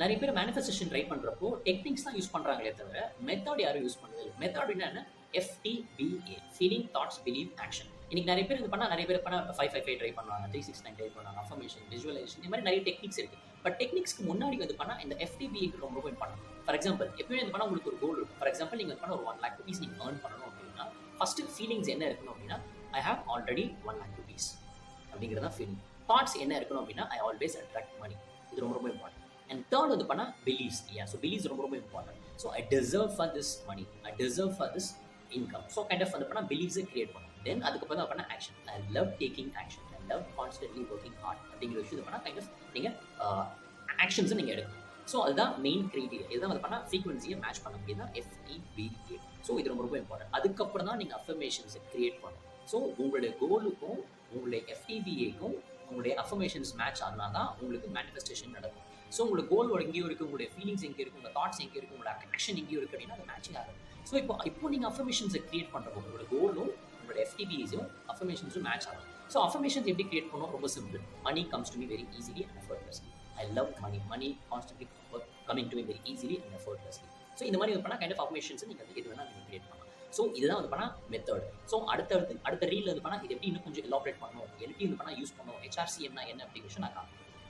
நிறைய பேர் manifestation try பண்றப்போ டெக்னிக்ஸ் தான் யூஸ் பண்றாங்களே தவிர மெத்தட் யாரும் யூஸ் பண்ணவே இல்லை. மெத்தட் என்ன? FTBA, feeling, thoughts, believe, action. இன்னைக்கு நிறைய பேர் இது பண்ணா, நிறைய பேர் பண்ணா 555 ட்ரை பண்ணுவாங்க, 369 ட்ரை பண்ணுவாங்க, அஃபர்மேஷன், விஜுவலைசேஷன், இந்த மாதிரி நிறைய டெக்னிக்ஸ் இருக்கு. பட் டெக்னிக்ஸ்க்கு முன்னாடி வந்து பண்ணா இந்த FTBA ரொம்ப ரொம்ப இம்பார்ட்டன்ட். ஃபார் எக்ஸாம்பிள், எப்பவுமே இது பண்ணா உங்களுக்கு ஒரு கோல் இருக்கும். ஃபார் எக்ஸாம்பிள், நீங்க பண்ண ஒரு 1 lakh rupees நீங்க earn பண்ணணும் அப்படின்னா ஃபர்ஸ்ட் ஃபீலிங்ஸ் என்ன இருக்கணும் அப்படின்னா, I have already 1 lakh rupees அப்படிங்கிறது தான் ஃபீலிங். தாட்ஸ் என்ன இருக்கணும் அப்படின்னா, ஐ ஆல்வேஸ் அட்ராக்ட் மணி. இது ரொம்ப ரொம்ப இம்பார்ட்டன்ட். அண்ட் தேர்ட் வந்து பண்ணா பிலீவ்ஸ். ஸோ பிலீவ்ஸ் ரொம்ப ரொம்ப important. So I deserve for this money, I deserve for this income. So kind of வந்து பண்ணா பிலீவ்ஸை கிரியேட் பண்ணும். தென் அதுக்கப்புறம் தான் பண்ணா action. I love taking action, I love constantly working hard அப்படிங்கிற விஷயம் பண்ணா கைண்ட் ஆஃப் நீங்கள் ஆக்ஷன்ஸை நீங்கள் எடுக்கணும். ஸோ அதுதான் மெயின் கிரைட்டீரியா. இதுதான் வந்து பண்ணா ஃப்ரீக்வன்சியை மேட்ச் பண்ண முடியுது FTBA. ஸோ இது ரொம்ப ரொம்ப இம்பார்ட்டன்ட். அதுக்கப்புறம் தான் நீங்கள் அஃபர்மேஷன்ஸை கிரியேட் பண்ணணும். ஸோ உங்களுடைய கோலுக்கும் உங்களுடைய FTBAக்கும் உங்களுடைய அஃபர்மேஷன்ஸ் மேட்ச் ஆனால் தான் உங்களுக்கு மேனிஃபெஸ்டேஷன் நடக்கும். ஸோ உங்களோட கோல் எங்கேயும் இருக்குது, உங்களுடைய ஃபீலிங்ஸ் எங்கே இருக்குது, உங்கள் தாட்ஸ் எங்கே இருக்குது, உங்களோட ஆக்ஷன் எங்கேயும் இருக்குது அப்படின்னா அது மேட்சிங் ஆகும். ஸோ இப்போ நீங்கள் அஃபர்மேஷன்ஸை கிரியேட் பண்ணுறப்போ உங்களோட கோலும் உங்களோட FTBAஸும் அஃபர்மேஷன்ஸும் மேட்ச் ஆகும். ஸோ அஃபர்மேஷன்ஸ் எப்படி கிரியேட் பண்ணணும்? ரொம்ப simple. Money comes to me very easily and effortlessly. I love money, money constantly coming to me very easily and effortlessly. So இந்த மாதிரி பண்ணால் கைண்ட் ஆஃப் அஃபர்மேஷன்ஸ் நீங்கள் வந்து எது வேணால் நீங்கள் கிரியேட் பண்ணலாம். ஸோ இதுதான் வந்து பண்ணால் மெத்தட். ஸோ அடுத்த ரீல் வந்து பண்ணால் இது எப்படி இன்னும் கொஞ்சம் எலாபரேட் பண்ணணும், எப்படி வந்து பண்ணால் யூஸ் பண்ணணும், HRCM என்ன அப்படிங்கிற விஷயம் நான் காட்டுறேன்.